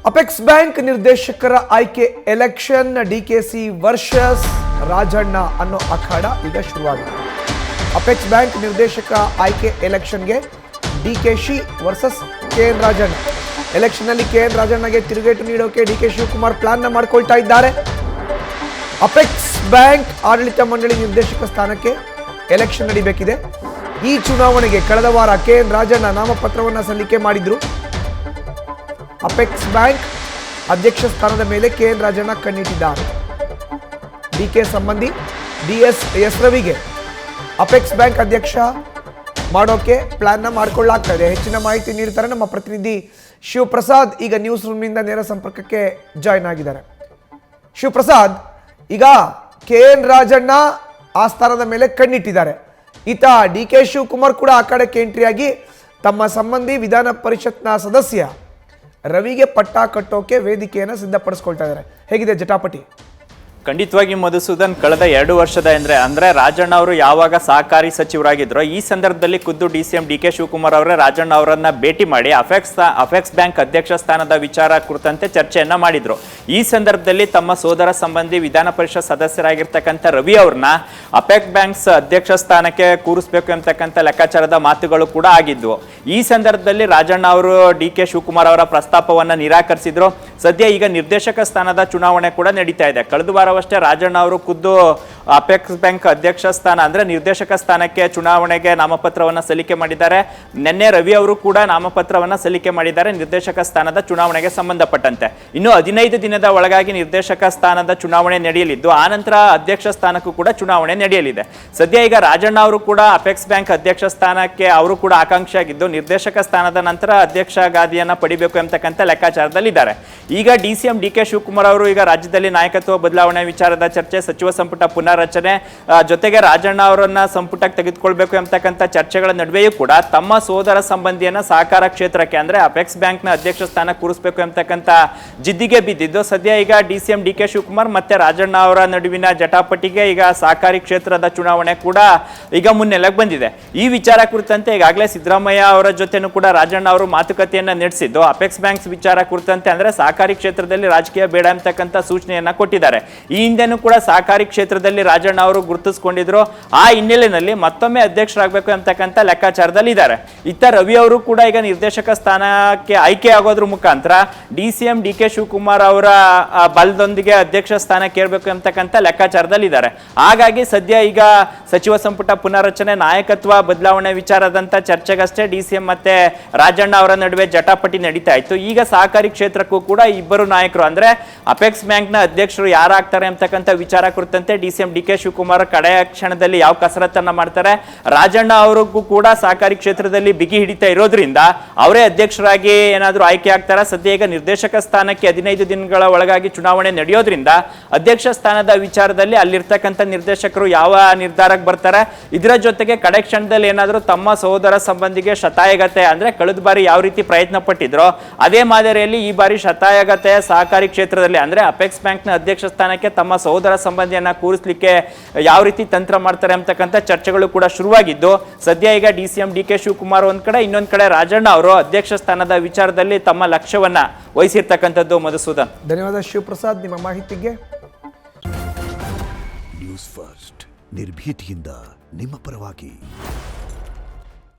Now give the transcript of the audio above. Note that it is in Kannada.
ಅಪೆಕ್ಸ್ ಬ್ಯಾಂಕ್ ನಿರ್ದೇಶಕರ ಆಯ್ಕೆ ಎಲೆಕ್ಷನ್ ಡಿಕೆಸಿ ವರ್ಸಸ್ ರಾಜಣ್ಣ ಅನ್ನೋ ಅಖಾಡ ಈಗ ಶುರುವಾಗಿದೆ. ಅಪೆಕ್ಸ್ ಬ್ಯಾಂಕ್ ನಿರ್ದೇಶಕ ಆಯ್ಕೆ ಎಲೆಕ್ಷನ್ಗೆ ಡಿಕೆಶಿ ವರ್ಸಸ್ ಕೆಎನ್ ರಾಜಣ್ಣ. ಎಲೆಕ್ಷನ್ ನಲ್ಲಿ ಕೆಎನ್ ರಾಜಣ್ಣಗೆ ತಿರುಗೇಟು ನೀಡೋಕೆ ಡಿಕೆ ಶಿವಕುಮಾರ್ ಪ್ಲಾನ್ ಮಾಡ್ಕೊಳ್ತಾ ಇದ್ದಾರೆ. ಅಪೆಕ್ಸ್ ಬ್ಯಾಂಕ್ ಆಡಳಿತ ಮಂಡಳಿ ನಿರ್ದೇಶಕ ಸ್ಥಾನಕ್ಕೆ ಎಲೆಕ್ಷನ್ ನಡೀಬೇಕಿದೆ. ಈ ಚುನಾವಣೆಗೆ ಕಳೆದ ವಾರ ಕೆಎನ್ ರಾಜಣ್ಣ ನಾಮಪತ್ರವನ್ನು ಸಲ್ಲಿಕೆ ಮಾಡಿದ್ರು. ಅಪೆಕ್ಸ್ ಬ್ಯಾಂಕ್ ಅಧ್ಯಕ್ಷ ಸ್ಥಾನದ ಮೇಲೆ ಕೆಎನ್ ರಾಜಣ್ಣ ಕಣ್ಣಿಟ್ಟಿದ್ದಾರೆ. ಡಿಕೆ ಸಂಬಂಧಿ ಎಸ್ ರವಿಗೆ ಅಪೆಕ್ಸ್ ಬ್ಯಾಂಕ್ ಅಧ್ಯಕ್ಷ ಮಾಡೋಕೆ ಪ್ಲಾನ್ ಮಾಡಿಕೊಳ್ಳಲಾಗ್ತಾ ಇದೆ. ಹೆಚ್ಚಿನ ಮಾಹಿತಿ ನೀಡ್ತಾರೆ ನಮ್ಮ ಪ್ರತಿನಿಧಿ ಶಿವಪ್ರಸಾದ್. ಈಗ ನ್ಯೂಸ್ ರೂಮ್ನಿಂದ ನೇರ ಸಂಪರ್ಕಕ್ಕೆ ಜಾಯ್ನ್ ಆಗಿದ್ದಾರೆ. ಶಿವಪ್ರಸಾದ್, ಈಗ ಕೆಎನ್ ರಾಜಣ್ಣ ಆ ಸ್ಥಾನದ ಮೇಲೆ ಕಣ್ಣಿಟ್ಟಿದ್ದಾರೆ. ಈತ ಡಿಕೆ ಶಿವಕುಮಾರ್ ಕೂಡ ಆ ಕಡೆಗೆ ಎಂಟ್ರಿಯಾಗಿ ತಮ್ಮ ಸಂಬಂಧಿ ವಿಧಾನ ಪರಿಷತ್ನ ಸದಸ್ಯ ರವಿಗೆ ಪಟ್ಟ ಕಟ್ಟೋಕೆ ವೇದಿಕೆಯನ್ನು ಸಿದ್ಧಪಡಿಸ್ಕೊಳ್ತಾ ಇದ್ದಾರೆ. ಹೇಗಿದೆ ಜಟಾಪಟಿ? ಖಂಡಿತವಾಗಿ ಮಧುಸೂದನ್, ಕಳೆದ 2 ವರ್ಷದ ಅಂದ್ರೆ ರಾಜಣ್ಣ ಅವರು ಯಾವಾಗ ಸಹಕಾರಿ ಸಚಿವರಾಗಿದ್ರು ಈ ಸಂದರ್ಭದಲ್ಲಿ ಖುದ್ದು ಡಿ.ಸಿ.ಎಂ. ಡಿ.ಕೆ. ಶಿವಕುಮಾರ್ ಅವರೇ ರಾಜಣ್ಣ ಅವರನ್ನ ಭೇಟಿ ಮಾಡಿ ಅಪೆಕ್ಸ್ ಬ್ಯಾಂಕ್ ಅಧ್ಯಕ್ಷ ಸ್ಥಾನದ ವಿಚಾರ ಕುರಿತಂತೆ ಚರ್ಚೆಯನ್ನ ಮಾಡಿದ್ರು. ಈ ಸಂದರ್ಭದಲ್ಲಿ ತಮ್ಮ ಸೋದರ ಸಂಬಂಧಿ ವಿಧಾನ ಪರಿಷತ್ ಸದಸ್ಯರಾಗಿರ್ತಕ್ಕಂಥ ರವಿ ಅವ್ರನ್ನ ಅಪೆಕ್ಸ್ ಬ್ಯಾಂಕ್ಸ್ ಅಧ್ಯಕ್ಷ ಸ್ಥಾನಕ್ಕೆ ಕೂರಿಸಬೇಕು ಎಂಬತಕ್ಕಂಥ ಲೆಕ್ಕಾಚಾರದ ಮಾತುಗಳು ಕೂಡ ಆಗಿದ್ವು. ಈ ಸಂದರ್ಭದಲ್ಲಿ ರಾಜಣ್ಣ ಅವರು ಡಿ.ಕೆ. ಶಿವಕುಮಾರ್ ಅವರ ಪ್ರಸ್ತಾಪವನ್ನ ನಿರಾಕರಿಸಿದ್ರು. ಸದ್ಯ ಈಗ ನಿರ್ದೇಶಕ ಸ್ಥಾನದ ಚುನಾವಣೆ ಕೂಡ ನಡೀತಾ ಇದೆ. ಕಳೆದ ವಾರವಷ್ಟೇ ರಾಜಣ್ಣ ಅವರು ಖುದ್ದು ಅಪೆಕ್ಸ್ ಬ್ಯಾಂಕ್ ಅಧ್ಯಕ್ಷ ಸ್ಥಾನ ಅಂದ್ರೆ ನಿರ್ದೇಶಕ ಸ್ಥಾನಕ್ಕೆ ಚುನಾವಣೆಗೆ ನಾಮಪತ್ರವನ್ನ ಸಲ್ಲಿಕೆ ಮಾಡಿದ್ದಾರೆ. ನಿನ್ನೆ ರವಿ ಅವರು ಕೂಡ ನಾಮಪತ್ರವನ್ನ ಸಲ್ಲಿಕೆ ಮಾಡಿದ್ದಾರೆ ನಿರ್ದೇಶಕ ಸ್ಥಾನದ ಚುನಾವಣೆಗೆ ಸಂಬಂಧಪಟ್ಟಂತೆ. ಇನ್ನು 15 ದಿನದ ಒಳಗಾಗಿ ನಿರ್ದೇಶಕ ಸ್ಥಾನದ ಚುನಾವಣೆ ನಡೆಯಲಿದ್ದು ಆನಂತರ ಅಧ್ಯಕ್ಷ ಸ್ಥಾನಕ್ಕೂ ಕೂಡ ಚುನಾವಣೆ ನಡೆಯಲಿದೆ. ಸದ್ಯ ಈಗ ರಾಜಣ್ಣ ಅವರು ಕೂಡ ಅಪೆಕ್ಸ್ ಬ್ಯಾಂಕ್ ಅಧ್ಯಕ್ಷ ಸ್ಥಾನಕ್ಕೆ ಅವರು ಕೂಡ ಆಕಾಂಕ್ಷಿಯಾಗಿದ್ದು ನಿರ್ದೇಶಕ ಸ್ಥಾನದ ನಂತರ ಅಧ್ಯಕ್ಷ ಗಾದಿಯನ್ನ ಪಡಿಬೇಕು ಎಂಬತಕ್ಕಂಥ ಲೆಕ್ಕಾಚಾರದಲ್ಲಿದ್ದಾರೆ. ಈಗ ಡಿ.ಸಿ.ಎಂ. ಡಿ.ಕೆ. ಶಿವಕುಮಾರ್ ಅವರು ಈಗ ರಾಜ್ಯದಲ್ಲಿ ನಾಯಕತ್ವ ಬದಲಾವಣೆ ವಿಚಾರದ ಚರ್ಚೆ, ಸಚಿವ ಸಂಪುಟ ಪುನರ್ರಚನೆ ಜೊತೆಗೆ ರಾಜಣ್ಣ ಅವರನ್ನ ಸಂಪುಟಕ್ಕೆ ತೆಗೆದುಕೊಳ್ಬೇಕು ಎಂಬತಕ್ಕಂಥ ಚರ್ಚೆಗಳ ನಡುವೆಯೂ ಕೂಡ ತಮ್ಮ ಸೋದರ ಸಂಬಂಧಿಯನ್ನ ಸಹಕಾರ ಕ್ಷೇತ್ರಕ್ಕೆ ಅಂದ್ರೆ ಅಪೆಕ್ಸ್ ಬ್ಯಾಂಕ್ ನ ಅಧ್ಯಕ್ಷ ಸ್ಥಾನ ಕೂರಿಸಬೇಕು ಎಂಬತಕ್ಕಂಥ ಜಿದ್ದಿಗೆ ಬಿದ್ದಿದ್ದು ಸದ್ಯ ಈಗ ಡಿ.ಸಿ.ಎಂ. ಡಿ.ಕೆ. ಶಿವಕುಮಾರ್ ಮತ್ತೆ ರಾಜಣ್ಣ ಅವರ ನಡುವಿನ ಜಟಾಪಟಿಗೆ ಈಗ ಸಹಕಾರಿ ಕ್ಷೇತ್ರದ ಚುನಾವಣೆ ಕೂಡ ಈಗ ಮುನ್ನೆಲೆಗೆ ಬಂದಿದೆ. ಈ ವಿಚಾರ ಕುರಿತಂತೆ ಈಗಾಗಲೇ ಸಿದ್ದರಾಮಯ್ಯ ಅವರ ಜೊತೆನೂ ಕೂಡ ರಾಜಣ್ಣ ಅವರು ಮಾತುಕತೆಯನ್ನ ನಡೆಸಿದ್ದು ಅಪೆಕ್ಸ್ ಬ್ಯಾಂಕ್ಸ್ ವಿಚಾರ ಕುರಿತಂತೆ ಅಂದ್ರೆ ಸಹಕಾರಿ ಕ್ಷೇತ್ರದಲ್ಲಿ ರಾಜಕೀಯ ಬೇಡ ಎಂಬತಕ್ಕಂಥ ಸೂಚನೆಯನ್ನ ಕೊಟ್ಟಿದ್ದಾರೆ. ಈ ಹಿಂದೆನೂ ಕೂಡ ಸಹಕಾರಿ ಕ್ಷೇತ್ರದಲ್ಲಿ ರಾಜಣ್ಣ ಅವರು ಗುರುತಿಸಿಕೊಂಡಿದ್ರು. ಆ ಹಿನ್ನೆಲೆಯಲ್ಲಿ ಮತ್ತೊಮ್ಮೆ ಅಧ್ಯಕ್ಷರಾಗಬೇಕು ಎಂಬತಕ್ಕಂಥ ಲೆಕ್ಕಾಚಾರದಲ್ಲಿ ಇದ್ದಾರೆ. ಇತ್ತ ರವಿ ಅವರು ಕೂಡ ಈಗ ನಿರ್ದೇಶಕ ಸ್ಥಾನಕ್ಕೆ ಆಯ್ಕೆ ಆಗೋದ್ರ ಮುಖಾಂತರ ಡಿ.ಸಿ.ಎಂ. ಡಿ.ಕೆ. ಶಿವಕುಮಾರ್ ಅವರ ಬಲದೊಂದಿಗೆ ಅಧ್ಯಕ್ಷ ಸ್ಥಾನಕ್ಕೆ ಏರ್ಬೇಕು ಎಂಬತಕ್ಕಂಥ ಲೆಕ್ಕಾಚಾರದಲ್ಲಿ ಇದ್ದಾರೆ. ಹಾಗಾಗಿ ಸದ್ಯ ಈಗ ಸಚಿವ ಸಂಪುಟ ಪುನರ್ರಚನೆ ನಾಯಕತ್ವ ಬದಲಾವಣೆ ವಿಚಾರದಂತ ಚರ್ಚೆಗಷ್ಟೇ ಡಿ.ಸಿ.ಎಂ. ಮತ್ತೆ ರಾಜಣ್ಣ ಅವರ ನಡುವೆ ಜಟಾಪಟಿ ನಡೀತಾ ಇತ್ತು. ಈಗ ಸಹಕಾರಿ ಕ್ಷೇತ್ರಕ್ಕೂ ಕೂಡ ಇಬ್ಬರು ನಾಯಕರು ಅಂದ್ರೆ ಅಪೆಕ್ಸ್ ಬ್ಯಾಂಕ್ ನ ಅಧ್ಯಕ್ಷರು ಯಾರಾಗ್ತಾರೆ ಅಂತಕ್ಕಂಥ ವಿಚಾರ ಕುರಿತಂತೆ ಡಿ.ಸಿ.ಎಂ. ಡಿ.ಕೆ. ಶಿವಕುಮಾರ್ ಕಡೆಯ ಕ್ಷಣದಲ್ಲಿ ಯಾವ ಕಸರತ್ತನ್ನ ಮಾಡ್ತಾರೆ, ರಾಜಣ್ಣ ಅವರಿಗೂ ಕೂಡ ಸಹಕಾರಿ ಕ್ಷೇತ್ರದಲ್ಲಿ ಬಿಗಿ ಹಿಡಿತಾ ಇರೋದ್ರಿಂದ ಅವರೇ ಅಧ್ಯಕ್ಷರಾಗಿ ಏನಾದರೂ ಆಯ್ಕೆ ಆಗ್ತಾರ. ಸದ್ಯ ಈಗ ನಿರ್ದೇಶಕ ಸ್ಥಾನಕ್ಕೆ 15 ದಿನಗಳ ಒಳಗಾಗಿ ಚುನಾವಣೆ ನಡೆಯೋದ್ರಿಂದ ಅಧ್ಯಕ್ಷ ಸ್ಥಾನದ ವಿಚಾರದಲ್ಲಿ ಅಲ್ಲಿರ್ತಕ್ಕಂಥ ನಿರ್ದೇಶಕರು ಯಾವ ನಿರ್ಧಾರಕ್ಕೆ ಬರ್ತಾರೆ, ಇದರ ಜೊತೆಗೆ ಕಡೆ ಕ್ಷಣದಲ್ಲಿ ಏನಾದರೂ ತಮ್ಮ ಸಹೋದರ ಸಂಬಂಧಿಗೆ ಶತಾಯಗತೆ ಅಂದ್ರೆ ಕಳೆದ ಬಾರಿ ಯಾವ ರೀತಿ ಪ್ರಯತ್ನ ಪಟ್ಟಿದ್ರೋ ಅದೇ ಮಾದರಿಯಲ್ಲಿ ಈ ಬಾರಿ ಶತಾಯಗತೆ ಸಹಕಾರಿ ಕ್ಷೇತ್ರದಲ್ಲಿ ಅಂದ್ರೆ ಅಪೆಕ್ಸ್ ಬ್ಯಾಂಕ್ ನ ಅಧ್ಯಕ್ಷ ಸ್ಥಾನಕ್ಕೆ ತಮ್ಮ ಸಹೋದರ ಸಂಬಂಧಿಯನ್ನ ಕೂರಿಸಲಿಕ್ಕೆ ಯಾವ ರೀತಿ ತಂತ್ರ ಮಾಡ್ತಾರೆ ಅಂತಕ್ಕಂಥ ಚರ್ಚೆಗಳು ಕೂಡ ಶುರುವಾಗಿದ್ದು ಸದ್ಯ ಈಗ ಡಿ.ಸಿ.ಎಂ. ಡಿ.ಕೆ. ಶಿವಕುಮಾರ್ ಒಂದ್ ಕಡೆ, ಇನ್ನೊಂದ್ ಕಡೆ ರಾಜಣ್ಣ ಅವರು ಅಧ್ಯಕ್ಷ ಸ್ಥಾನದ ವಿಚಾರದಲ್ಲಿ ತಮ್ಮ ಲಕ್ಷ್ಯವನ್ನ ವಹಿಸಿರ್ತಕ್ಕಂಥದ್ದು. ಮಧುಸೂದನ್, ಧನ್ಯವಾದ ಶಿವಪ್ರಸಾದ್ ನಿಮ್ಮ ಮಾಹಿತಿಗೆ. ನ್ಯೂಸ್ ಫಸ್ಟ್ ನಿರ್ಭೀತಿಯಿಂದ ನಿಮ್ಮ ಪರವಾಗಿ.